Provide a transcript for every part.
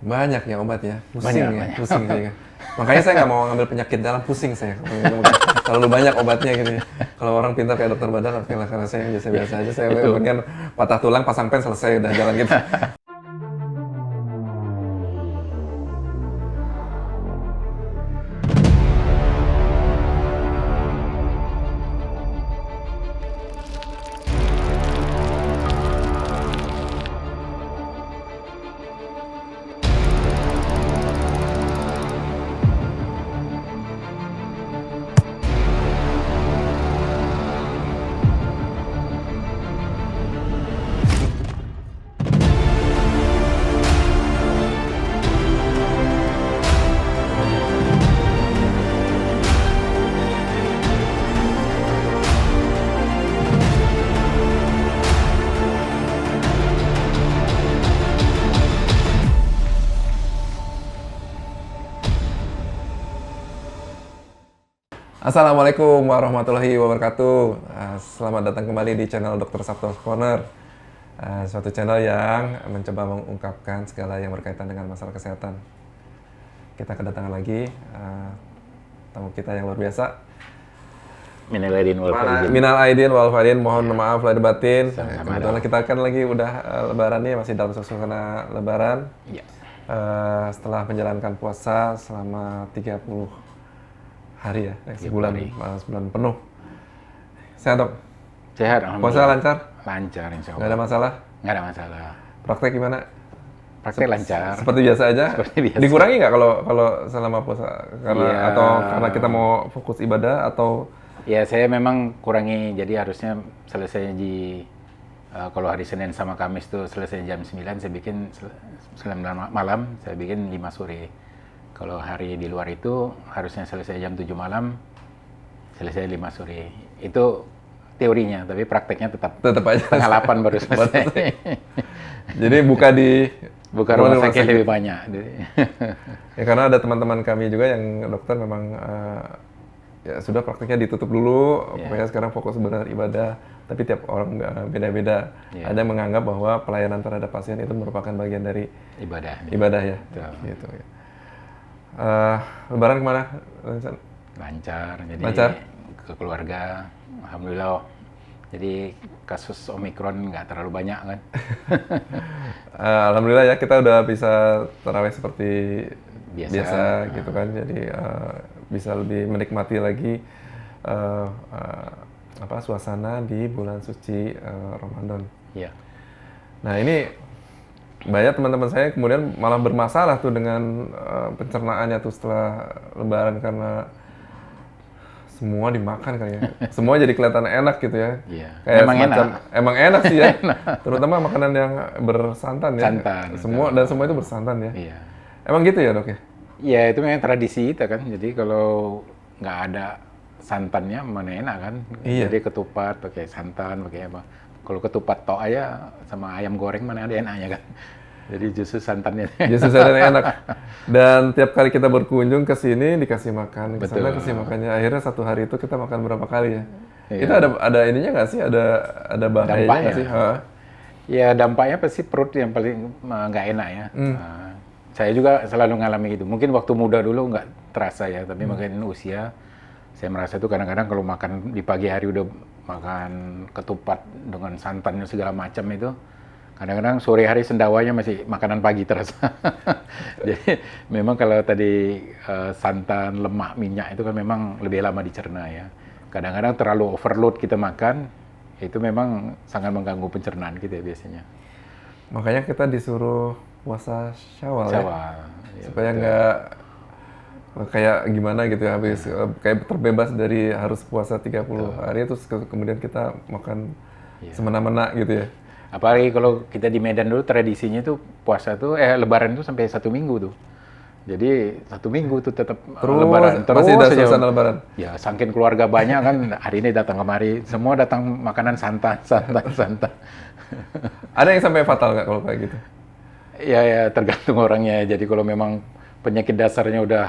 Banyak ya obatnya, pusing Banyak, ya, banyak. pusing saya. Makanya saya nggak mau ngambil penyakit dalam, pusing saya. Terlalu banyak obatnya gitu ya. Kalau orang pintar kayak dokter Badar, oke lah, karena saya biasa-biasa aja. Saya Itu. mendingan patah tulang, pasang pen, selesai, udah jalan gitu. Assalamualaikum warahmatullahi wabarakatuh. Selamat datang kembali di channel Dr. Sabto's Corner. Suatu channel yang mencoba mengungkapkan segala yang berkaitan dengan masalah kesehatan. Kita kedatangan lagi tamu kita yang luar biasa. Minal aidin wal faizin. Minal aidin wal faizin, mohon maaf lahir batin. Sama-sama. Kebetulan kita kan lagi udah lebaran nih, masih dalam suasana lebaran. Iya. Setelah menjalankan puasa selama 30 hari ya, sebulan, sebulan penuh. Sehat dok? Sehat, Puasa alhamdulillah. lancar? Lancar, insya Nggak Allah. ada masalah? Nggak ada masalah. Praktek gimana? Praktek lancar. Seperti biasa aja? Seperti biasa. Dikurangi nggak kalau selama puasa? Karena, Iya. atau karena kita mau fokus ibadah atau? Ya, saya memang kurangi. Jadi harusnya selesai kalau hari Senin sama Kamis tuh selesai jam 9, saya bikin 9 malam, saya bikin 5 sore. Kalau hari di luar itu harusnya selesai jam 7 malam, selesai 5 sore. Itu teorinya, tapi prakteknya tetap Tetap aja. setengah 8 baru selesai. Jadi buka di Bukan rumah sakit lebih banyak. Ya, karena ada teman-teman kami juga yang dokter memang ya sudah prakteknya ditutup dulu, pokoknya sekarang fokus beribadah. Tapi tiap orang beda-beda. Ada yang menganggap bahwa pelayanan terhadap pasien itu merupakan bagian dari ibadah ya. Gitu ya. Lebaran kemana? Lancar, jadi Lancar? ke keluarga, alhamdulillah. Jadi kasus Omikron nggak terlalu banyak kan. Alhamdulillah ya, kita udah bisa tarawih seperti Biasa. gitu kan. Jadi bisa lebih menikmati lagi suasana di bulan suci Ramadan. Iya. Nah ini banyak teman-teman saya kemudian malah bermasalah tuh dengan pencernaannya tuh setelah Lebaran karena semua dimakan kali ya. Semua jadi kelihatan enak gitu ya. Iya. Kayak Emang enak. Emang enak sih ya. Terutama makanan yang bersantan ya. Santan. Semua itu bersantan ya. Iya. Emang gitu ya dok ya? Iya, itu memang tradisi kita kan. Jadi kalau nggak ada santannya mana enak kan. Iya. Jadi ketupat pakai santan, pakai apa. Kalau ketupat tok aja sama ayam goreng mana ada enaknya kan. Jadi justru santannya. Justru santannya enak. Dan tiap kali kita berkunjung ke sini dikasih makan, ke sana Betul. kasih makannya. Akhirnya satu hari itu kita makan berapa kali ya? Iya. Itu ada ininya nggak sih? Ada bahayanya Dampaknya. nggak sih? Ya dampaknya pasti perut yang paling nggak enak ya. Saya juga selalu ngalami gitu. Mungkin waktu muda dulu nggak terasa ya, tapi makin usia saya merasa itu kadang-kadang kalau makan di pagi hari udah makan ketupat dengan santannya segala macam itu, kadang-kadang sore hari sendawanya masih makanan pagi terasa. Jadi memang kalau tadi santan, lemak, minyak itu kan memang lebih lama dicerna ya. Kadang-kadang terlalu overload kita makan, itu memang sangat mengganggu pencernaan kita biasanya. Makanya kita disuruh puasa Syawal ya, Ya, supaya betul. nggak kayak gimana gitu ya, habis kayak terbebas dari harus puasa 30 hari terus kemudian kita makan semena-mena gitu ya. Apalagi kalau kita di Medan dulu tradisinya tuh puasa tuh Lebaran tuh sampai 1 minggu tuh. Jadi 1 minggu tuh tetap Lebaran terus masih ada aja. suasana Lebaran. Ya saking keluarga banyak kan hari ini datang kemari semua datang makanan santan. Ada yang sampai fatal nggak kalau kayak gitu? Ya tergantung orangnya. Jadi kalau memang penyakit dasarnya udah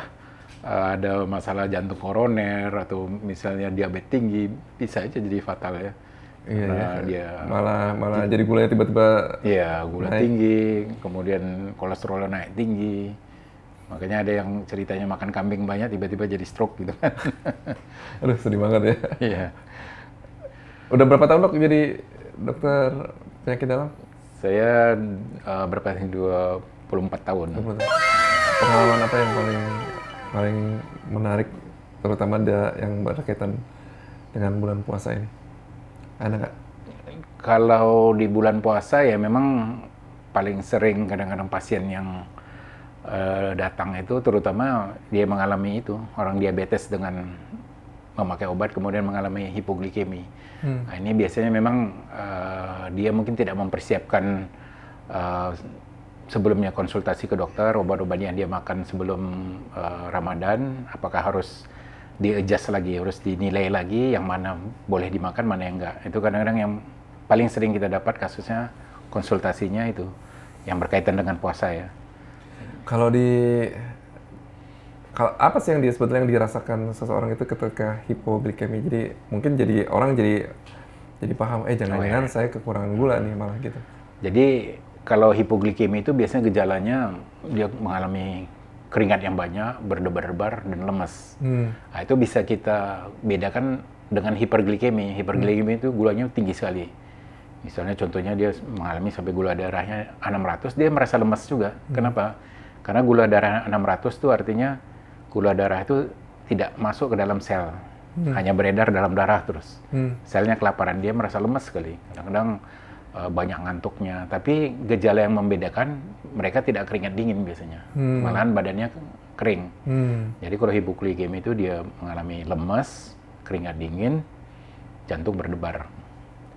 ada masalah jantung koroner atau misalnya diabetes tinggi bisa aja jadi fatal ya. Iya, Karena iya. dia Malah jadi gulanya tiba-tiba ya gula naik. tinggi, kemudian kolesterolnya naik tinggi. Makanya ada yang ceritanya makan kambing banyak tiba-tiba jadi stroke gitu kan. Aduh, sedih banget ya. Iya. Udah berapa tahun dok jadi dokter penyakit dalam? Saya berapa sih 24 tahun. Pengalaman apa yang paling menarik, terutama yang berkaitan dengan bulan puasa ini? Ada nggak? Kalau di bulan puasa ya memang paling sering kadang-kadang pasien yang datang itu terutama dia mengalami itu, orang diabetes dengan memakai obat kemudian mengalami hipoglikemi. Nah, ini biasanya memang dia mungkin tidak mempersiapkan sebelumnya konsultasi ke dokter, obat-obat yang dia makan sebelum Ramadan, apakah harus di-adjust lagi, harus dinilai lagi yang mana boleh dimakan, mana yang enggak. Itu kadang-kadang yang paling sering kita dapat kasusnya konsultasinya itu, yang berkaitan dengan puasa ya. Kalau apa sih yang sebetulnya yang dirasakan seseorang itu ketika hipoglikemi? Jadi mungkin orang jadi paham, jangan-jangan saya kekurangan gula nih malah gitu. Jadi kalau hipoglikemi itu biasanya gejalanya dia mengalami keringat yang banyak, berdebar-debar dan lemas. Nah, itu bisa kita bedakan dengan hiperglikemi. Hiperglikemi itu gulanya tinggi sekali. Misalnya contohnya dia mengalami sampai gula darahnya 600, dia merasa lemas juga. Kenapa? Karena gula darah 600 itu artinya gula darah itu tidak masuk ke dalam sel, hanya beredar dalam darah terus. Selnya kelaparan, dia merasa lemas sekali. Kadang-kadang banyak ngantuknya, tapi gejala yang membedakan mereka tidak keringat dingin biasanya, malahan badannya kering. Jadi kalau hipoglikemi itu dia mengalami lemas, keringat dingin, jantung berdebar.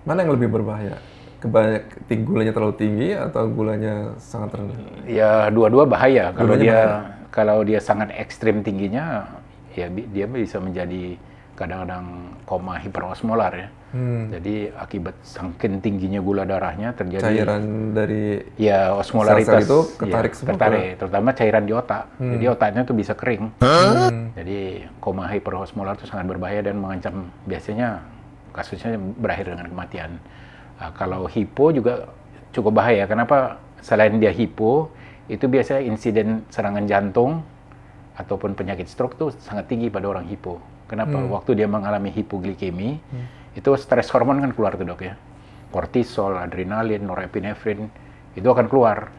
Mana yang lebih berbahaya? Gulanya terlalu tinggi atau gulanya sangat rendah? Ya dua-dua bahaya. Kalau dia sangat ekstrim tingginya, ya dia bisa menjadi kadang-kadang koma hiperosmolar ya. Jadi akibat saking tingginya gula darahnya terjadi cairan dari osmolaritas itu ketarik semua. Terutama cairan di otak. Jadi otaknya tuh bisa kering. Jadi koma hiperosmolar itu sangat berbahaya dan mengancam, biasanya kasusnya berakhir dengan kematian. Kalau hipo juga cukup bahaya. Kenapa? Selain dia hipo, itu biasanya insiden serangan jantung ataupun penyakit stroke tuh sangat tinggi pada orang hipo. Kenapa? Waktu dia mengalami hipoglikemi, itu stres hormon kan keluar tuh dok ya. Kortisol, adrenalin, norepinefrin, itu akan keluar.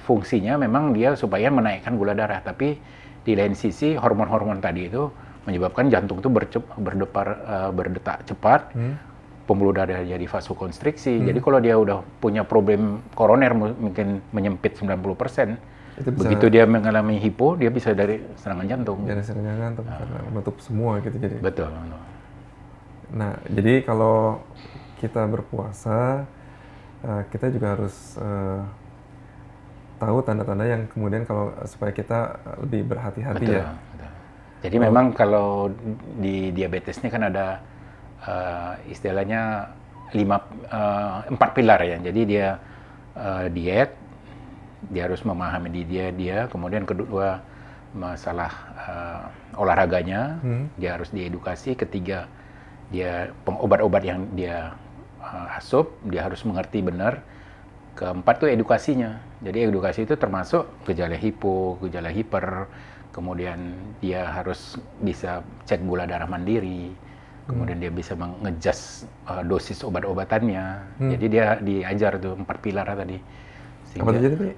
Fungsinya memang dia supaya menaikkan gula darah, tapi di lain sisi hormon-hormon tadi itu menyebabkan jantung itu berdetak cepat, pembuluh darah jadi vasokonstriksi. Jadi kalau dia udah punya problem koroner mungkin menyempit 90%, begitu dia mengalami hipo, dia bisa dari serangan jantung. Dari serangan jantung karena menutup semua gitu jadi. Betul. Nah, jadi kalau kita berpuasa, kita juga harus tahu tanda-tanda yang kemudian supaya kita lebih berhati-hati ya. Betul. Jadi memang kalau di diabetes ini kan ada istilahnya 4 pilar ya. Jadi dia diet, dia harus memahami dia. Kemudian kedua masalah olahraganya, dia harus diedukasi. Ketiga dia obat-obat yang dia asup, dia harus mengerti benar. Keempat tuh edukasinya. Jadi edukasi itu termasuk gejala hipo, gejala hiper. Kemudian dia harus bisa cek gula darah mandiri, kemudian dia bisa mengejas dosis obat-obatannya. Jadi dia diajar tuh 4 pilar tadi. Apa itu jadi?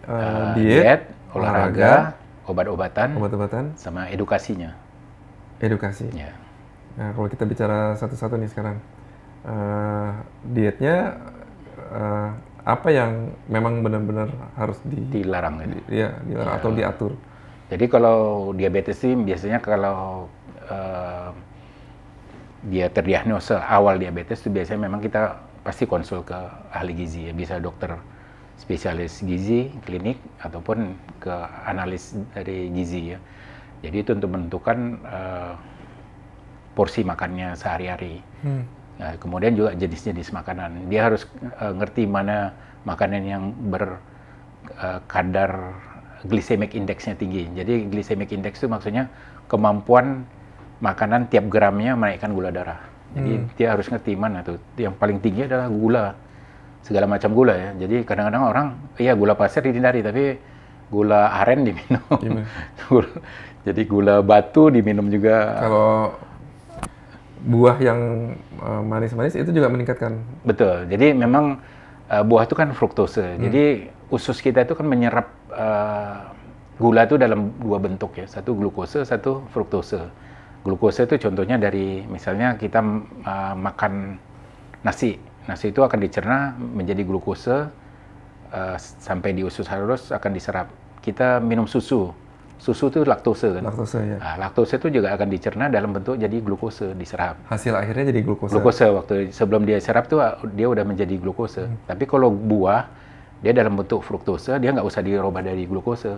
Diet, olahraga, obat-obatan, sama edukasinya. Edukasi. Ya. Nah, kalau kita bicara satu-satu nih sekarang, dietnya apa yang memang benar-benar harus dilarang? Dilarang atau diatur? Jadi kalau diabetes sih biasanya kalau dia terdiagnosa awal diabetes itu biasanya memang kita pasti konsul ke ahli gizi ya, bisa dokter spesialis gizi klinik ataupun ke analis dari gizi ya. Jadi itu untuk menentukan porsi makannya sehari-hari. Nah, kemudian juga jenis-jenis makanan. Dia harus ngerti mana makanan yang berkadar glycemic index-nya tinggi. Jadi glycemic index itu maksudnya kemampuan makanan tiap gramnya menaikkan gula darah. Jadi dia harus ngerti mana tuh. Yang paling tinggi adalah gula, segala macam gula ya. Jadi kadang-kadang orang, iya gula pasir dihindari, tapi gula aren diminum. Jadi gula batu diminum juga. Kalau buah yang manis-manis itu juga meningkatkan. Betul. Jadi memang buah itu kan fruktose. Jadi usus kita itu kan menyerap gula itu dalam dua bentuk ya. Satu glukose, satu fruktose. Glukose itu contohnya dari misalnya kita makan nasi. Nasi itu akan dicerna menjadi glukose sampai di usus halus akan diserap. Kita minum susu. Susu itu laktose kan? Laktose ya. Nah, laktose itu juga akan dicerna dalam bentuk jadi glukose, diserap. Hasil akhirnya jadi glukose. Glukose waktu sebelum dia serap tuh dia udah menjadi glukose. Tapi kalau buah dia dalam bentuk fruktose, dia nggak usah dirubah dari glukose.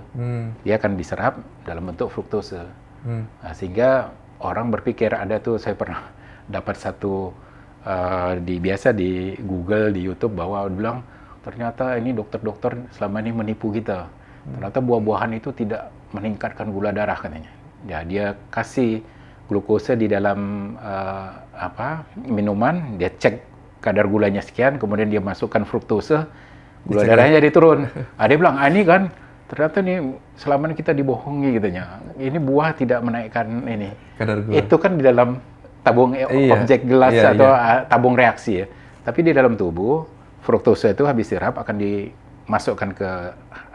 Dia akan diserap dalam bentuk fruktose. Nah, sehingga orang berpikir ada tuh saya pernah dapat satu biasa di Google, di YouTube bahwa bilang ternyata ini dokter-dokter selama ini menipu kita. Ternyata buah-buahan itu tidak meningkatkan gula darah katanya. Ya, dia kasih glukose di dalam minuman, dia cek kadar gulanya sekian, kemudian dia masukkan fruktose, gula darahnya jadi turun. Dia bilang, ini kan ternyata nih selama ini kita dibohongi katanya. Ini buah tidak menaikkan ini. Kadar gula. Itu kan di dalam tabung objek gelas atau tabung reaksi ya. Tapi di dalam tubuh fruktose itu habis sirap akan dimasukkan ke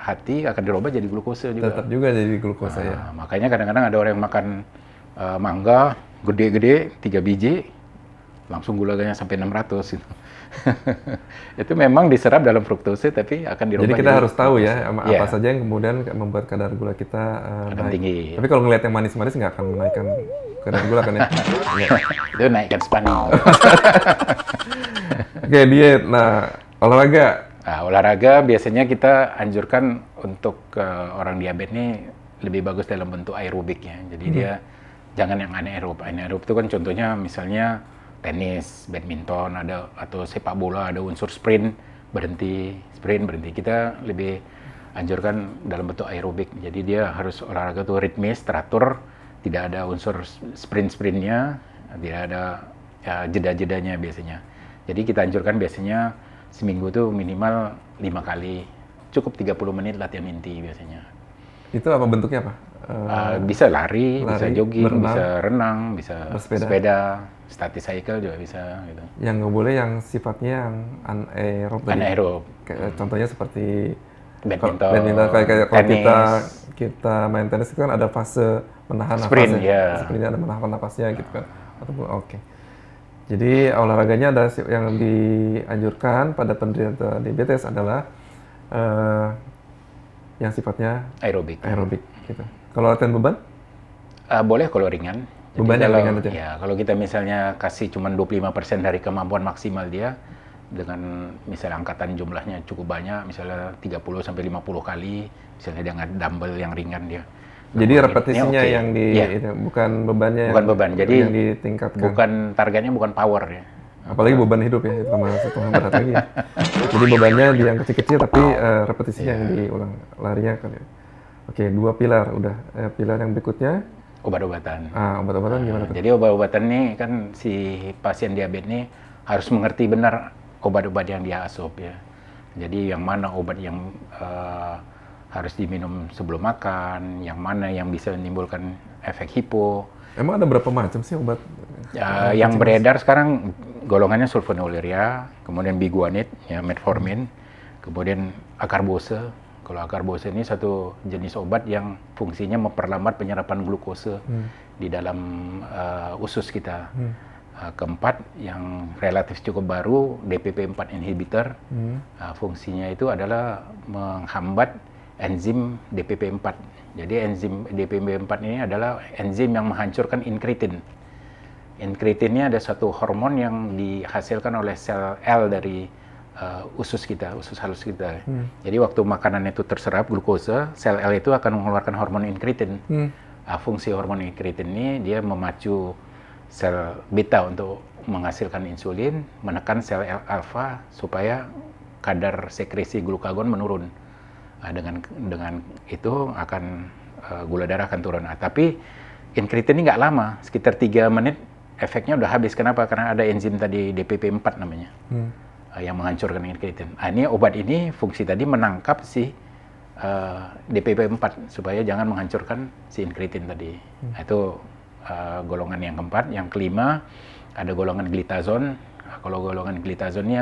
hati, akan dirubah jadi glukose juga. Tetap juga jadi glukose ya. Makanya kadang-kadang ada orang yang makan mangga gede-gede 3 biji langsung gulanya sampai 600 gitu. Itu memang diserap dalam fruktose tapi akan dirubah. Jadi kita harus tahu ya apa Yeah. saja yang kemudian membuat kadar gula kita akan naik. tinggi. Tapi kalau ngelihat yang manis-manis nggak akan menaikkan kadar gula kan ya? Itu naikkan spanding. Oke, diet. Nah, olahraga. Nah, olahraga biasanya kita anjurkan untuk orang diabetes ini lebih bagus dalam bentuk aerobik ya. Jadi dia jangan yang anaerob. Anaerob itu kan contohnya misalnya tenis, badminton, atau sepak bola ada unsur sprint berhenti. Kita lebih anjurkan dalam bentuk aerobik. Jadi dia harus olahraga tuh ritmis, teratur, tidak ada unsur sprintnya, tidak ada jeda-jedanya biasanya. Jadi kita anjurkan biasanya seminggu tuh minimal 5 kali, cukup 30 menit latihan inti biasanya. Itu apa bentuknya apa? Bisa lari, bisa jogging, berenang, bisa renang, bisa bersepeda. static cycle juga bisa gitu. Yang nggak boleh yang sifatnya yang anaerob. Anaerob. Contohnya seperti Badminton, kayak kalau tenis. kita main tenis itu kan ada fase menahan Sprint, nafasnya. ya. Sprintnya ada menahan nafasnya gitu kan. Oke. Jadi olahraganya ada yang dianjurkan pada penderita diabetes adalah yang sifatnya Aerobik. gitu. Kalau latihan beban? Boleh kalau ringan. Jadi Beban yang kalau, ringan aja? Ya, kalau kita misalnya kasih cuma 25% dari kemampuan maksimal dia, dengan misalnya angkatan jumlahnya cukup banyak, misalnya 30-50 kali, misalnya dengan dumbbell yang ringan dia. Jadi repetisinya okay. yang bukan bebannya bukan beban. Jadi yang ditingkatkan. Targetnya bukan power ya. Apalagi beban hidup ya, itu sama berat lagi. Jadi bebannya di yang kecil-kecil tapi repetisinya yang diulang, larinya kan ya. Oke, 2 pilar udah. Pilar yang berikutnya obat-obatan. Obat-obatan gimana tuh? Jadi obat-obatan nih kan si pasien diabetes nih harus mengerti benar obat-obat yang dia asup ya. Jadi yang mana obat yang harus diminum sebelum makan, yang mana yang bisa menimbulkan efek hipo. Emang ada berapa macam sih obat? Yang beredar sekarang golongannya sulfonylurea, kemudian biguanid, ya metformin, kemudian akarbose. Kalau akarbose ini satu jenis obat yang fungsinya memperlambat penyerapan glukose di dalam usus kita. Keempat, yang relatif cukup baru, DPP-4 inhibitor. Fungsinya itu adalah menghambat enzim DPP-4. Jadi enzim DPP-4 ini adalah enzim yang menghancurkan inkretin. Inkretin ini ada satu hormon yang dihasilkan oleh sel L dari usus halus kita. Jadi waktu makanan itu terserap glukose, sel L itu akan mengeluarkan hormon inkretin. Fungsi hormon inkretin ini dia memacu sel beta untuk menghasilkan insulin, menekan sel alfa supaya kadar sekresi glukagon menurun. Dengan itu akan gula darah akan turun. Tapi inkretin ini nggak lama, sekitar 3 menit efeknya udah habis. Kenapa? Karena ada enzim tadi DPP4 namanya, yang menghancurkan incretin. Ini obat ini fungsi tadi menangkap si DPP4 supaya jangan menghancurkan si incretin tadi. Itu golongan yang keempat. Yang kelima ada golongan glitazon. Kalau golongan glitazon ini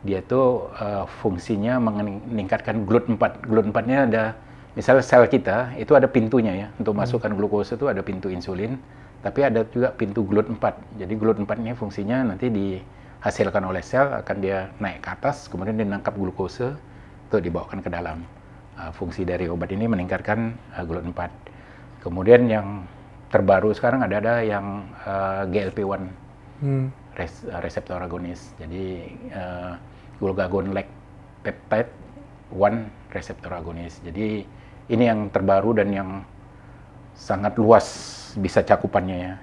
dia tuh fungsinya meningkatkan GLUT4. GLUT4-nya ada, misalnya sel kita itu ada pintunya ya, untuk masukkan glukosa itu ada pintu insulin, tapi ada juga pintu GLUT4. Jadi GLUT4 ini fungsinya nanti dihasilkan oleh sel, akan dia naik ke atas, kemudian dia menangkap glukosa, itu dibawakan ke dalam. Fungsi dari obat ini meningkatkan GLUT4. Kemudian yang terbaru sekarang ada yang GLP-1 reseptor agonis. Jadi glucagon-like peptide 1 reseptor agonis. Jadi ini yang terbaru dan yang sangat luas bisa cakupannya ya.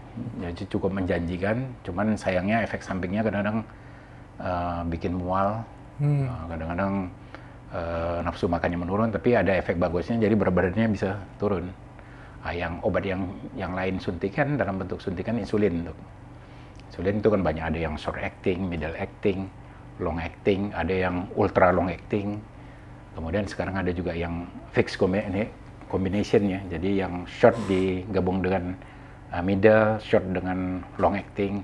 Jadi cukup menjanjikan. Cuman sayangnya efek sampingnya kadang-kadang bikin mual, kadang-kadang nafsu makannya menurun, tapi ada efek bagusnya, jadi berat badannya bisa turun. Yang obat yang lain suntikan dalam bentuk suntikan insulin. Insulin itu kan banyak, ada yang short acting, middle acting, long acting, ada yang ultra long acting. Kemudian sekarang ada juga yang fixed combination ya, jadi yang short digabung dengan middle, short dengan long acting.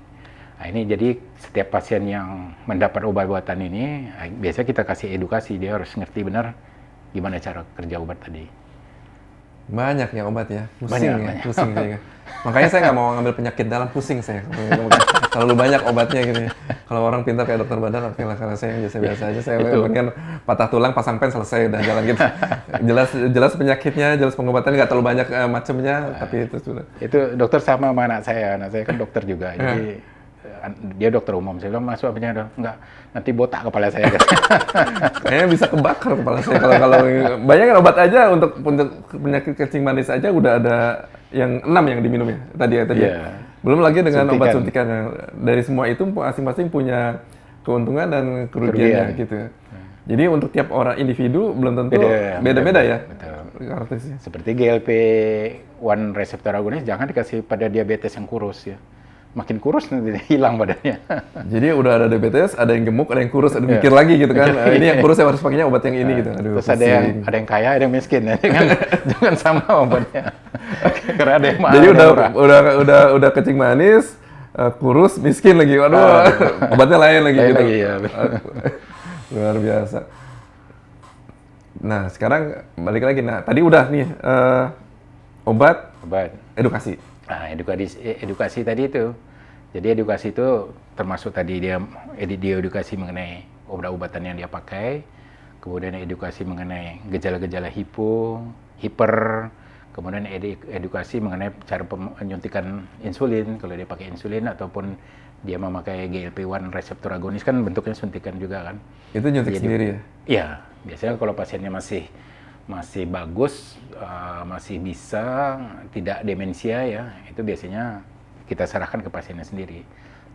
Nah, ini jadi setiap pasien yang mendapat obat-obatan ini, biasanya kita kasih edukasi, dia harus ngerti benar gimana cara kerja obat tadi. Banyak ya obat ya, Banyak. pusing saya. Makanya saya nggak mau ngambil penyakit dalam, pusing saya. Terlalu banyak obatnya gitu ya. Kalau orang pintar kayak dokter Badar, oke lah, karena saya biasa-biasa aja. Saya mungkin patah tulang, pasang pen, selesai, udah jalan gitu. Jelas penyakitnya, jelas pengobatannya, nggak terlalu banyak macamnya, tapi itu sudah. Itu dokter sama anak saya kan dokter juga, jadi dia dokter umum. Saya bilang, masuk apanya dong? Enggak, nanti botak kepala saya. Kayaknya bisa kebakar kepala saya kalau bayangin obat aja untuk penyakit kencing manis aja udah ada yang 6 yang diminum ya tadi. Yeah. Belum lagi dengan Suntikan. obat suntikan. Dari semua itu masing-masing punya keuntungan dan kerugiannya gitu. Jadi untuk tiap orang individu belum tentu beda-beda ya. Betul. Artisnya. Seperti GLP-1 reseptor agonis, jangan dikasih pada diabetes yang kurus ya. Makin kurus nanti hilang badannya. Jadi udah ada diabetes, ada yang gemuk, ada yang kurus, ada mikir lagi gitu kan. Ini yang kurus saya harus pakainya obat yang ini gitu. Aduh, terus ada yang kaya, ada yang miskin. Jangan sama obatnya. Karena ada yang mahal. Jadi udah kencing manis, kurus, miskin lagi. Waduh, obatnya lain lagi gitu. Ya. Luar biasa. Nah, sekarang balik lagi. Nah, tadi udah nih obat, edukasi. Nah, edukasi tadi itu. Jadi edukasi itu termasuk tadi dia edukasi mengenai obat-obatan yang dia pakai, kemudian edukasi mengenai gejala-gejala hiper, kemudian edukasi mengenai cara penyuntikan insulin, kalau dia pakai insulin ataupun dia memakai GLP-1 reseptor agonis kan bentuknya suntikan juga kan. Itu nyuntik sendiri ya? Iya, biasanya kalau pasiennya masih bagus, masih bisa, tidak demensia ya, itu biasanya kita serahkan ke pasiennya sendiri.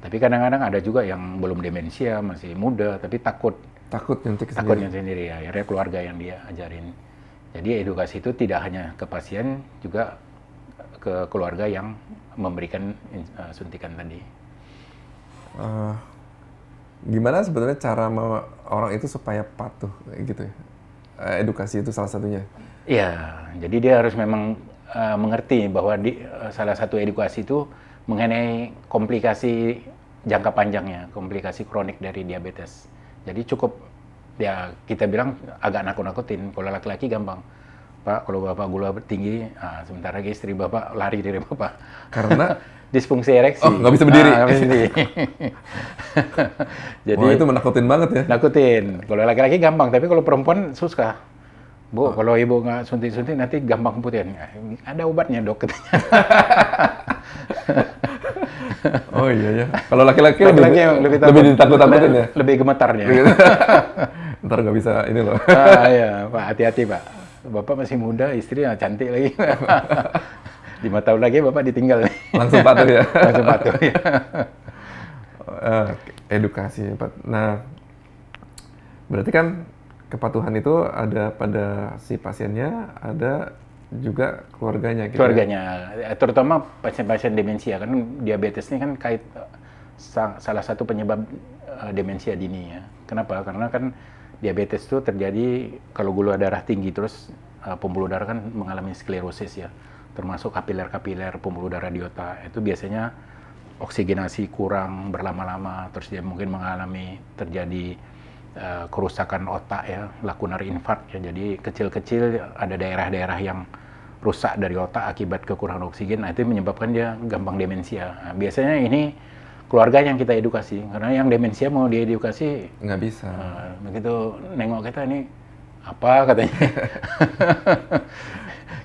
Tapi kadang-kadang ada juga yang belum demensia, masih muda, tapi takut nyuntik sendiri. Akhirnya keluarga yang dia ajarin. Jadi edukasi itu tidak hanya ke pasien, juga ke keluarga yang memberikan suntikan tadi. Gimana sebetulnya cara orang itu supaya patuh gitu ya? Edukasi itu salah satunya. Iya, jadi dia harus memang mengerti bahwa salah satu edukasi itu mengenai komplikasi jangka panjangnya, komplikasi kronik dari diabetes. Jadi cukup ya kita bilang agak nakut-nakutin. Kalau laki-laki gampang, Pak, kalau Bapak gula tinggi, sebentar lagi istri Bapak lari dari Bapak. Karena disfungsi ereksi. Oh, nggak bisa berdiri. Nggak bisa berdiri. Jadi itu menakutin banget ya. Nakutin. Kalau laki-laki gampang, tapi kalau perempuan susah. Bu, kalau ibu nggak suntik-suntik nanti gampang keputihan. Ada obatnya dok. Oh iya ya. Kalau laki-laki lebih ditakut-takutin ya. Lebih gemetarnya. Ntar nggak bisa ini loh. Iya, Pak, hati-hati Pak. Bapak masih muda, istri cantik lagi. 5 tahun lagi Bapak ditinggal. Langsung patuh ya. Langsung patuh ya. Edukasi Pak. Nah, berarti kan kepatuhan itu ada pada si pasiennya, ada juga keluarganya gitu. Keluarganya, terutama pasien-pasien demensia, kan diabetes ini kan salah satu penyebab demensia dini ya. Kenapa? Karena kan diabetes itu terjadi kalau gula darah tinggi, terus pembuluh darah kan mengalami sklerosis ya, termasuk kapiler-kapiler pembuluh darah di otak. Itu biasanya oksigenasi kurang berlama-lama, terus dia mungkin mengalami terjadi kerusakan otak ya, lacunar infarct ya. Jadi kecil-kecil ada daerah-daerah yang rusak dari otak akibat kekurangan oksigen. Nah, itu menyebabkan dia gampang demensia. Nah, biasanya ini keluarga yang kita edukasi, karena yang demensia mau diedukasi nggak bisa. Begitu nengok kita ini apa katanya,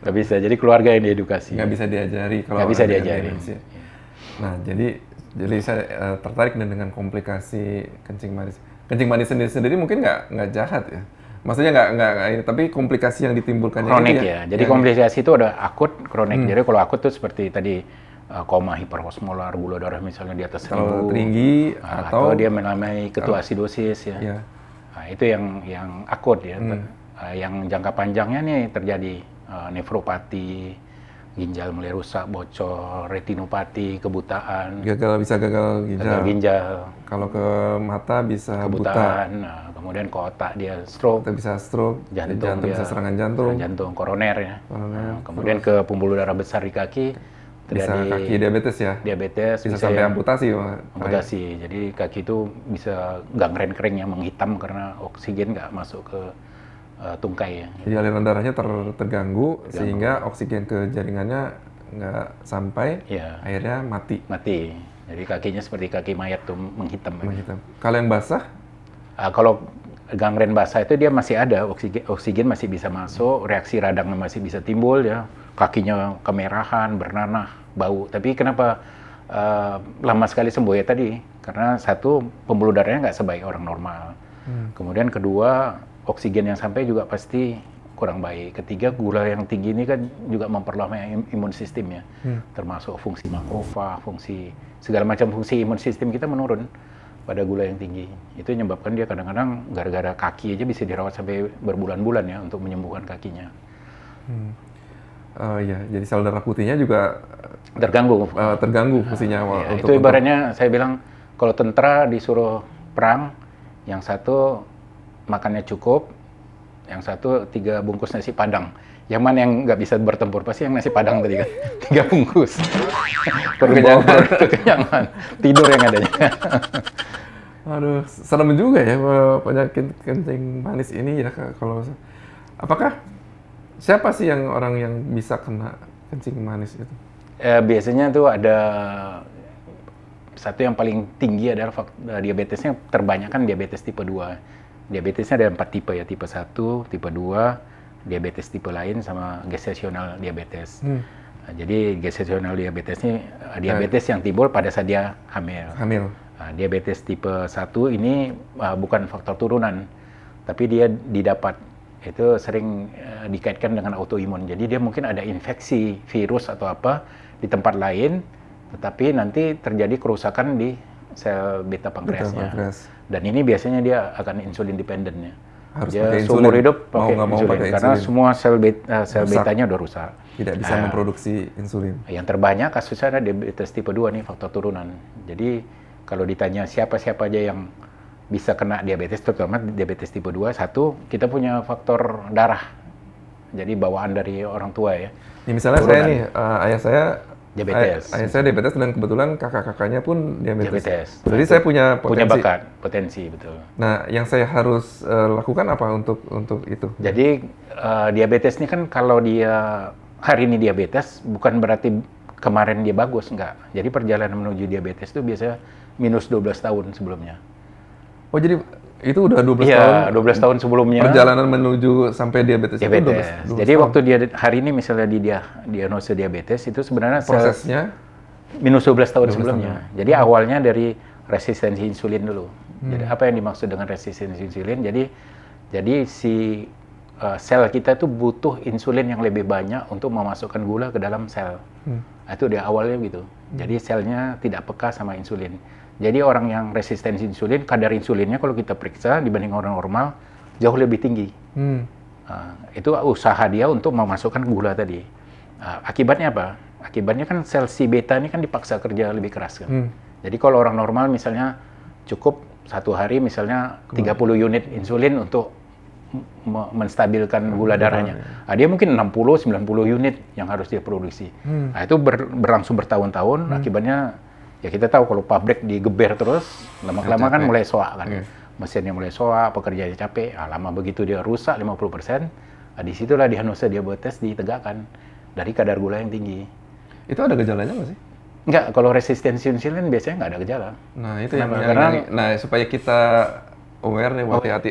nggak bisa. Jadi keluarga yang diedukasi. Nggak bisa diajari kalau nggak bisa ada diajari. demensia. Nah, jadi saya tertarik dengan komplikasi kencing manis. Kencing manis sendiri mungkin nggak jahat ya. Maksudnya nggak ini, tapi komplikasi yang ditimbulkannya kronik itu ya. Jadi komplikasi itu ada akut, kronik. Jadi kalau akut itu seperti tadi koma hiperosmolar, gula darah misalnya di atas 1000, tinggi atau dia mengalami ketoasidosis ya. Ya. Nah, itu yang akut ya. Yang jangka panjangnya nih terjadi nefropati, ginjal mulai rusak, bocor, retinopati, kebutaan. Gagal ginjal. Kalau ke mata bisa kebutaan. Nah, kemudian ke otak dia stroke. Kita bisa stroke, jantung bisa serangan jantung koroner ya. Nah, kemudian ke pembuluh darah besar di kaki. Bisa kaki diabetes ya? Diabetes. Bisa sampai amputasi. Amputasi. Jadi kaki itu bisa gangren kering ya, menghitam karena oksigen nggak masuk ke tungkai ya. Jadi aliran darahnya terganggu sehingga oksigen ke jaringannya nggak sampai, akhirnya mati. Jadi kakinya seperti kaki mayat tuh menghitam. Kalau yang basah? Kalau gangren basah itu dia masih ada oksigen masih bisa masuk, reaksi radang masih bisa timbul ya. Kakinya kemerahan, bernanah, bau. Tapi kenapa lama sekali sembuh ya tadi? Karena satu, pembuluh darahnya nggak sebaik orang normal. Kemudian kedua, oksigen yang sampai juga pasti kurang baik. Ketiga, gula yang tinggi ini kan juga memperlambat imun sistem ya. Termasuk fungsi makrofag, segala macam fungsi imun sistem kita menurun pada gula yang tinggi. Itu menyebabkan dia kadang-kadang gara-gara kaki aja bisa dirawat sampai berbulan-bulan ya untuk menyembuhkan kakinya. Ya, jadi sel darah putihnya juga terganggu fungsinya. Itu ibaratnya saya bilang kalau tentara disuruh perang, yang satu makannya cukup, yang satu 3 bungkus nasi padang. Yang mana yang nggak bisa bertempur? Pasti yang nasi padang tadi kan, 3 bungkus. Kekenyangan, tidur yang adanya. Aduh, serem juga ya penyakit kencing manis ini ya. Kalau apakah siapa sih orang yang bisa kena kencing manis itu? Biasanya tuh ada satu yang paling tinggi adalah diabetesnya, terbanyakan diabetes tipe 2. Diabetesnya ada 4 tipe ya, tipe 1, tipe 2, diabetes tipe lain, sama gestasional diabetes. Nah, jadi gestasional diabetes ini diabetes yang timbul pada saat dia hamil. Nah, diabetes tipe 1 ini bukan faktor turunan, tapi dia didapat. Itu sering dikaitkan dengan autoimun. Jadi dia mungkin ada infeksi virus atau apa di tempat lain, tetapi nanti terjadi kerusakan di sel beta pankreasnya. Dan ini biasanya dia akan insulin dependen ya. Harus dia pakai seumur insulin. hidup pakai mau insulin pakai karena insulin. semua sel betanya udah rusak. Tidak bisa memproduksi insulin. Yang terbanyak kasusnya ada diabetes tipe 2 nih, faktor turunan. Jadi kalau ditanya siapa-siapa aja yang bisa kena diabetes, terutama diabetes tipe 2, satu, kita punya faktor darah. Jadi bawaan dari orang tua ya. Ini misalnya turunan. Saya nih, ayah saya diabetes. Ayah saya diabetes dan kebetulan kakak-kakaknya pun diabetes. Jadi saya punya potensi, betul. Nah, yang saya harus lakukan apa untuk itu? Jadi diabetes ini kan kalau dia hari ini diabetes bukan berarti kemarin dia bagus, enggak. Jadi perjalanan menuju diabetes itu biasanya minus 12 tahun sebelumnya. Oh, jadi itu udah 12 tahun? Iya, 12 tahun sebelumnya. Perjalanan menuju sampai diabetes. Itu 12 jadi tahun. waktu dia hari ini misalnya dia diagnosa diabetes, itu sebenarnya prosesnya minus 12 tahun sebelumnya. Jadi awalnya dari resistensi insulin dulu. Jadi apa yang dimaksud dengan resistensi insulin? Jadi si sel kita itu butuh insulin yang lebih banyak untuk memasukkan gula ke dalam sel. Itu dia awalnya gitu. Jadi selnya tidak peka sama insulin. Jadi orang yang resistensi insulin, kadar insulinnya kalau kita periksa dibanding orang normal jauh lebih tinggi. Itu usaha dia untuk memasukkan gula tadi. Akibatnya apa? Akibatnya kan sel si beta ini kan dipaksa kerja lebih keras kan. Jadi kalau orang normal misalnya cukup satu hari misalnya 30 unit insulin untuk menstabilkan gula darahnya. Dia mungkin 60-90 unit yang harus dia produksi. Itu berlangsung bertahun-tahun, akibatnya ya kita tahu kalau pabrik digeber terus, lama-lama kan mulai soak kan. Mesinnya mulai soak, pekerjaannya capek, lama begitu dia rusak 50%, disitulah diagnosa diabetes ditegakkan dari kadar gula yang tinggi. Itu ada gejalanya nggak sih? Enggak, kalau resistensi insulin biasanya nggak ada gejala. Nah itu karena supaya kita aware nih, hati-hati.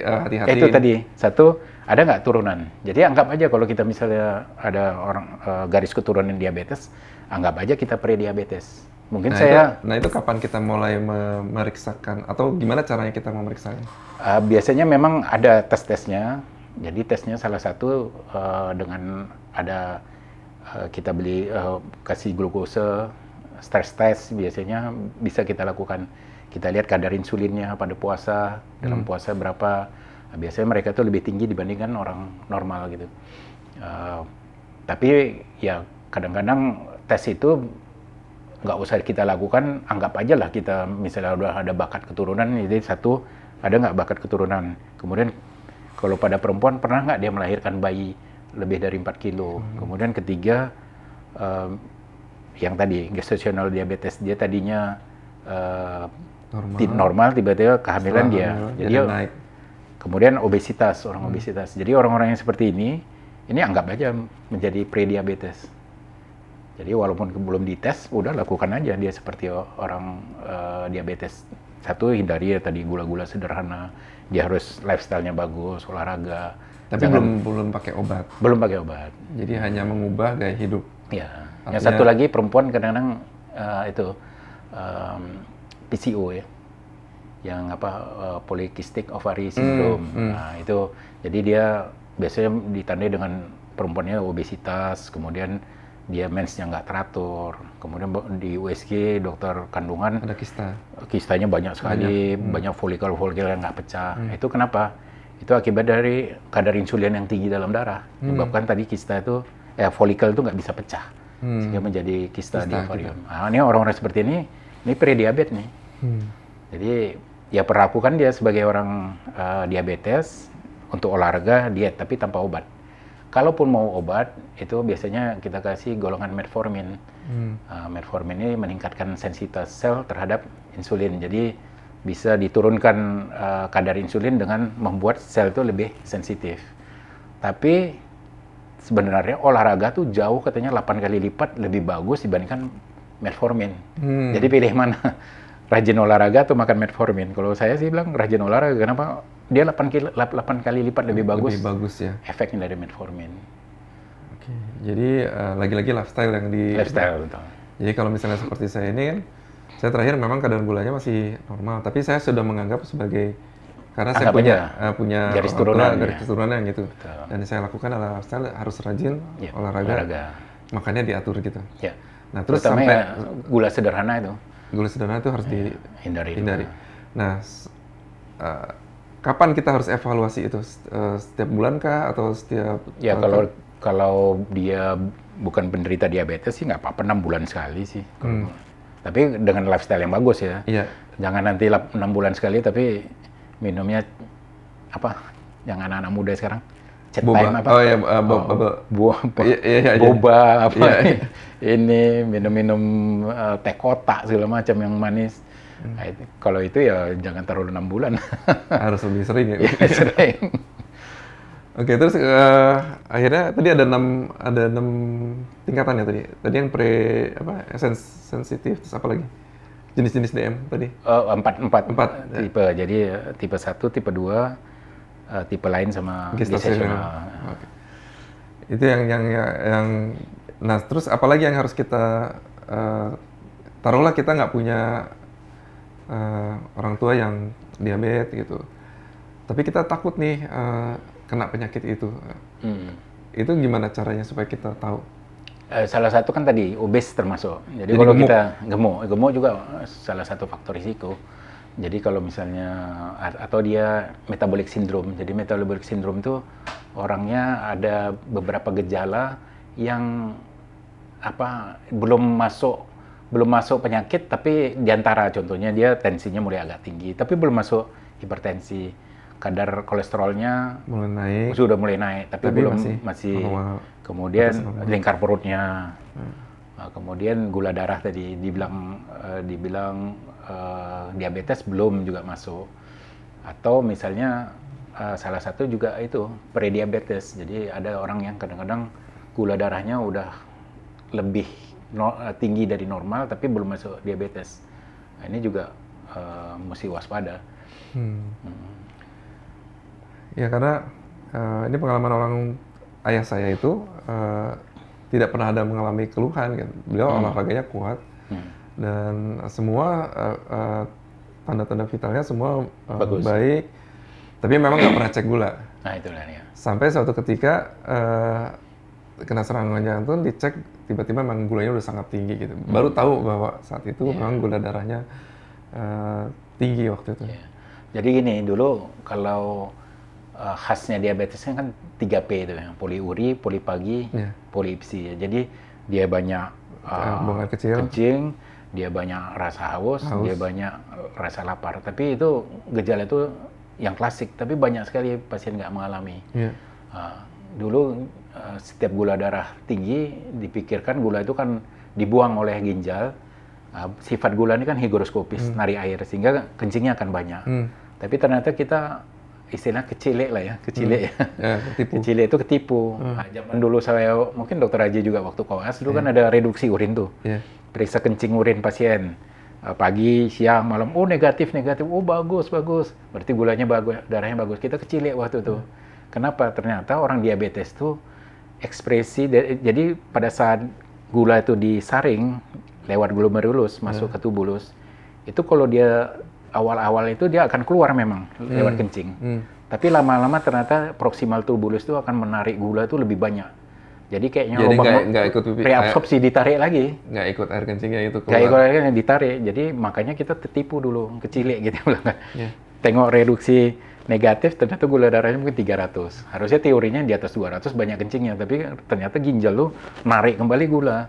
Itu tadi, satu, ada nggak turunan? Jadi anggap aja kalau kita misalnya ada orang garis keturunan diabetes, anggap aja kita pre-diabetes. Mungkin itu kapan kita mulai memeriksakan, atau gimana caranya kita memeriksanya? Biasanya memang ada tes-tesnya. Jadi tesnya salah satu dengan ada kita beli kasih glukose, stress test biasanya bisa kita lakukan. Kita lihat kadar insulinnya pada puasa, dalam puasa berapa. Biasanya mereka tuh lebih tinggi dibandingkan orang normal gitu. Tapi ya kadang-kadang tes itu nggak usah kita lakukan, anggap aja lah kita misalnya udah ada bakat keturunan. Jadi satu, ada nggak bakat keturunan. Kemudian kalau pada perempuan pernah nggak dia melahirkan bayi lebih dari 4 kilo. Kemudian ketiga, yang tadi gestational diabetes, dia tadinya normal, tiba-tiba kehamilan dia jadi naik. Kemudian obesitas, obesitas. Jadi orang-orang yang seperti ini anggap aja menjadi pre-diabetes. Jadi walaupun belum dites, udah lakukan aja dia seperti orang diabetes. Satu, hindari ya tadi gula-gula sederhana, dia harus lifestyle-nya bagus, olahraga. Tapi belum pakai obat. Belum pakai obat. Jadi hanya mengubah gaya hidup. Ya. Yang satu lagi perempuan kadang-kadang PCO ya, yang polycystic ovary syndrome. Nah itu, jadi dia biasanya ditandai dengan perempuannya obesitas, kemudian dia mensnya nggak teratur, kemudian di USG dokter kandungan ada kistanya banyak sekali, banyak folikel yang nggak pecah. Itu kenapa? Itu akibat dari kadar insulin yang tinggi dalam darah, menyebabkan tadi kista itu folikel itu nggak bisa pecah. Sehingga menjadi kista di ovarium. Nah, ini orang-orang seperti ini pre-diabetes nih. Jadi ya perlakukan dia sebagai orang diabetes untuk olahraga, diet, tapi tanpa obat. Kalaupun mau obat, itu biasanya kita kasih golongan metformin. Metformin ini meningkatkan sensitivitas sel terhadap insulin. Jadi bisa diturunkan kadar insulin dengan membuat sel itu lebih sensitif. Tapi sebenarnya olahraga tuh jauh katanya 8 kali lipat lebih bagus dibandingkan metformin. Jadi pilih mana? Rajin olahraga atau makan metformin? Kalau saya sih bilang rajin olahraga. Kenapa? Dia 8 kali lipat lebih bagus. Lebih bagus ya. Efeknya dari metformin. Oke. Jadi lagi-lagi lifestyle yang Lifestyle, betul. Jadi kalau misalnya seperti saya ini kan, saya terakhir memang kadar gulanya masih normal. Tapi saya sudah menganggap sebagai karena saya punya garis turunan yang gitu. Betul. Dan yang saya lakukan adalah lifestyle harus rajin olahraga. Makannya diatur gitu. Ya. Nah, terus sampai gula sederhana itu. Gula sederhana itu harus dihindari. Nah, kapan kita harus evaluasi itu? Setiap bulan kah atau setiap? Ya kalau dia bukan penderita diabetes sih nggak apa-apa 6 bulan sekali sih. Tapi dengan lifestyle yang bagus ya. Iya. Jangan nanti 6 bulan sekali tapi minumnya yang anak-anak muda sekarang boba. Boba ini minum teh kotak segala macam yang manis. Nah, kalau itu ya jangan terlalu 6 bulan. Harus lebih sering ya. Sering. Oke, terus akhirnya tadi ada 6 tingkatan ya tadi. Tadi yang sensitif, terus apa lagi? Jenis-jenis DM tadi? 4 tipe. Jadi tipe 1, tipe 2, tipe lain sama gestasional. Okay. Itu yang nah terus apalagi yang harus kita taruhlah kita nggak punya orang tua yang diabetes gitu, tapi kita takut nih kena penyakit itu. Itu gimana caranya supaya kita tahu? Salah satu kan tadi obes termasuk. Jadi kalau kita gemuk juga salah satu faktor risiko. Jadi kalau misalnya atau dia metabolic syndrome. Jadi metabolic syndrome itu orangnya ada beberapa gejala yang belum masuk penyakit, tapi diantara contohnya dia tensinya mulai agak tinggi, tapi belum masuk hipertensi, kadar kolesterolnya sudah mulai naik, tapi belum masih kemudian lingkar perutnya, kemudian gula darah tadi dibilang diabetes belum juga masuk, atau misalnya salah satu juga itu prediabetes. Jadi ada orang yang kadang-kadang gula darahnya udah lebih tinggi dari normal tapi belum masuk diabetes. Nah, ini juga mesti waspada. Ya karena ini pengalaman orang ayah saya itu tidak pernah ada mengalami keluhan kan. Beliau olahraganya kuat dan semua tanda-tanda vitalnya semua baik, tapi memang nggak pernah cek gula. Nah itulah ya. Sampai suatu ketika kena serangan jantung, dicek tiba-tiba memang gulanya udah sangat tinggi gitu. Baru tahu bahwa saat itu memang gula darahnya tinggi waktu itu. Jadi gini, dulu kalau khasnya diabetesnya kan 3P itu ya, poliuri, polipagi, polipsi. Jadi dia banyak buang air kecil, kencing, dia banyak rasa haus, dia banyak rasa lapar. Tapi itu gejala itu yang klasik, tapi banyak sekali pasien nggak mengalami. Dulu setiap gula darah tinggi, dipikirkan gula itu kan dibuang oleh ginjal. Sifat gula ini kan higroskopis, narik air, sehingga kencingnya akan banyak. Tapi ternyata kita istilah kecilek lah ya, kecilek kecilek itu ketipu. Zaman dulu saya, mungkin Dokter Haji juga waktu koas, dulu kan ada reduksi urin tuh. Periksa kencing urin pasien. Pagi, siang, malam, oh negatif, oh bagus. Berarti gulanya bagus, darahnya bagus. Kita kecilek waktu itu. Kenapa? Ternyata orang diabetes tuh ekspresi, jadi pada saat gula itu disaring lewat glomerulus masuk ke tubulus, itu kalau dia awal-awal itu dia akan keluar memang lewat kencing. Tapi lama-lama ternyata proximal tubulus itu akan menarik gula itu lebih banyak. Jadi kayaknya nggak ikut reabsorpsi, ditarik lagi. Nggak ikut air kencingnya itu keluar. Nggak ikut air kencingnya, ditarik. Jadi makanya kita tertipu dulu, kecilek gitu. Tengok reduksi negatif, ternyata gula darahnya mungkin 300. Harusnya teorinya di atas 200 banyak kencingnya, tapi ternyata ginjal lu narik kembali gula.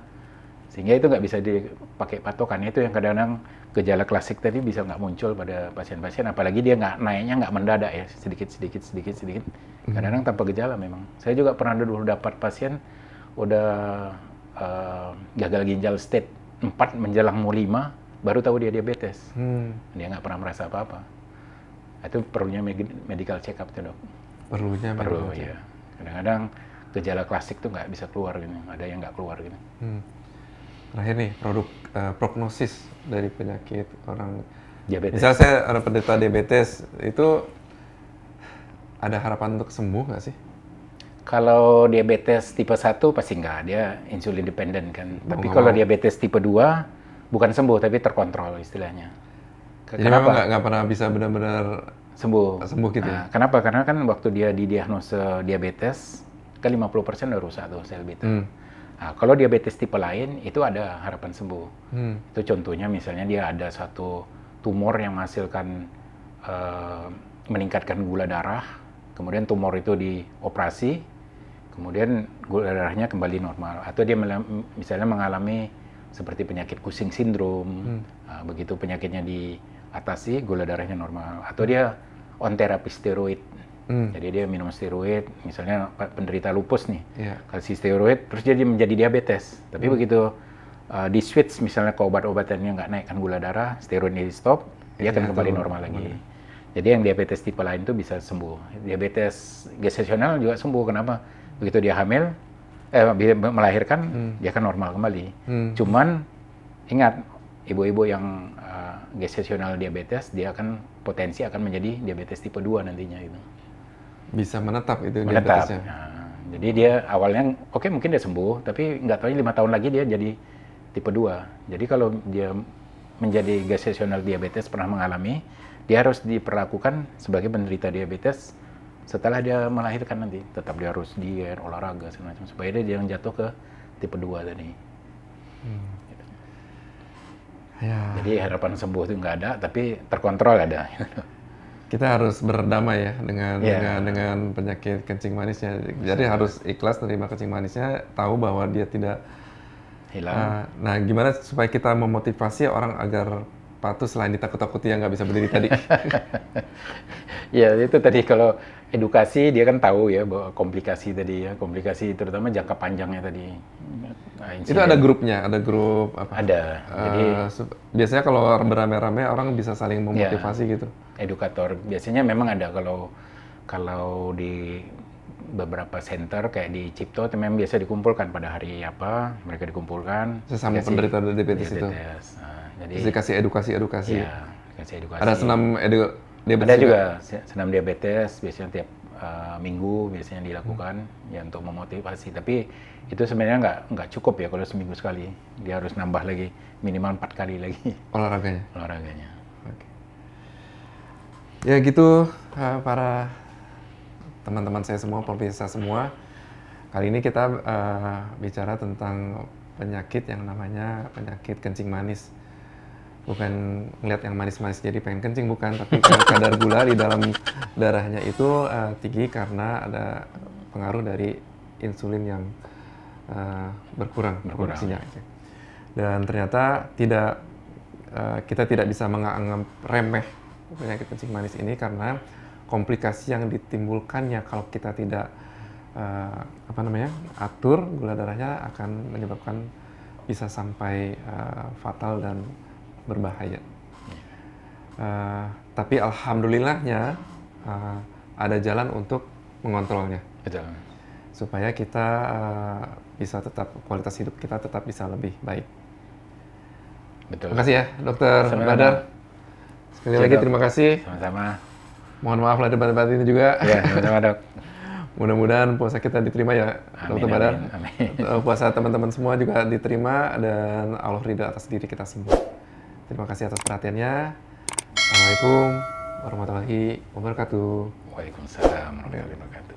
Sehingga itu nggak bisa dipakai patokan. Itu yang kadang-kadang gejala klasik tadi bisa nggak muncul pada pasien-pasien, apalagi dia naiknya nggak mendadak ya, sedikit. Kadang-kadang tanpa gejala memang. Saya juga pernah dulu dapat pasien udah gagal ginjal stage 4 menjelang mau 5, baru tahu dia diabetes. Dia nggak pernah merasa apa-apa. Itu perlunya medical check up tuh, Dok. Perlu ya. Kadang-kadang gejala klasik tuh nggak bisa keluar gitu, ada yang nggak keluar gitu. Terakhir nih, prognosis dari penyakit orang diabetes. Misal saya ada penderita diabetes, itu ada harapan untuk sembuh nggak sih? Kalau diabetes tipe 1 pasti nggak, dia insulin dependent kan. Tapi kalau diabetes tipe 2, bukan sembuh tapi terkontrol istilahnya. Jadi memang nggak pernah bisa benar-benar sembuh gitu ya? Kenapa? Karena kan waktu dia didiagnosa diabetes, kan 50% udah rusak tuh sel beta. Nah, kalau diabetes tipe lain, itu ada harapan sembuh. Itu contohnya misalnya dia ada satu tumor yang menghasilkan, meningkatkan gula darah, kemudian tumor itu dioperasi, kemudian gula darahnya kembali normal. Atau dia misalnya mengalami seperti penyakit Cushing syndrome, begitu penyakitnya diatasi, gula darahnya normal. Atau dia on terapi steroid. Jadi dia minum steroid, misalnya penderita lupus nih, kasih steroid, terus dia menjadi diabetes. Tapi begitu di switch misalnya ke obat-obatannya nggak naikkan gula darah, steroidnya di stop, dia akan kembali normal lagi. Jadi yang diabetes tipe lain itu bisa sembuh. Diabetes gestasional juga sembuh. Kenapa? Begitu dia hamil, melahirkan, dia akan normal kembali. Cuman ingat, ibu-ibu yang gestasional diabetes, dia akan potensi akan menjadi diabetes tipe 2 nantinya itu. Bisa menetap itu diabetesnya. Nah, jadi dia awalnya mungkin dia sembuh, tapi nggak tahu 5 tahun lagi dia jadi tipe 2. Jadi kalau dia menjadi gestasional diabetes pernah mengalami, dia harus diperlakukan sebagai penderita diabetes setelah dia melahirkan nanti. Tetap dia harus diet, olahraga segala macam supaya dia jangan jatuh ke tipe 2 tadi. Ya. Jadi harapan sembuh itu nggak ada, tapi terkontrol ada. Kita harus berdamai ya dengan Ya. dengan penyakit kencing manisnya. Jadi harus ikhlas menerima kencing manisnya, tahu bahwa dia tidak Hilang. nah, gimana supaya kita memotivasi orang agar patuh selain ditakut-takuti yang nggak bisa berdiri tadi? Ya itu tadi kalau edukasi dia kan tahu ya bahwa komplikasi tadi ya, komplikasi terutama jangka panjangnya tadi. Nah, Itu ada grupnya, ada grup apa? Ada. Jadi Biasanya kalau beramai-ramai orang bisa saling memotivasi gitu. edukator biasanya memang ada kalau di beberapa center kayak di Cipto itu memang biasa dikumpulkan pada hari apa mereka dikumpulkan Sesama penderita diabetes itu. Nah, jadi Terus dikasih edukasi. ya dikasih edukasi. Ada senam diabetes Ada juga senam diabetes biasanya tiap minggu biasanya dilakukan ya untuk memotivasi. Tapi itu sebenarnya nggak cukup ya kalau seminggu sekali. Dia harus nambah lagi minimal 4 kali lagi olahraganya. Oke. Ya gitu para teman-teman saya semua, pemirsa semua. Kali ini kita bicara tentang penyakit yang namanya penyakit kencing manis. Bukan ngeliat yang manis-manis jadi pengen kencing, bukan. Tapi kadar gula di dalam darahnya itu tinggi karena ada pengaruh dari insulin yang berkurang produksinya. Dan ternyata kita tidak bisa menganggap remeh penyakit kencing manis ini karena komplikasi yang ditimbulkannya kalau kita tidak atur gula darahnya akan menyebabkan bisa sampai fatal dan berbahaya. Tapi alhamdulillahnya ada jalan untuk mengontrolnya. Betul. Supaya kita bisa tetap kualitas hidup kita tetap bisa lebih baik. Betul. Terima kasih ya, Dokter Badar. Sekali lagi terima kasih. Sama-sama. Mohon maaf lahir dan batin juga. Ya, sama-sama Dok. Mudah-mudahan puasa kita diterima ya, Dokter Badar. Amin. Puasa teman-teman semua juga diterima dan Allah ridha atas diri kita semua. Terima kasih atas perhatiannya. Assalamualaikum warahmatullahi wabarakatuh. Waalaikumsalam warahmatullahi wabarakatuh.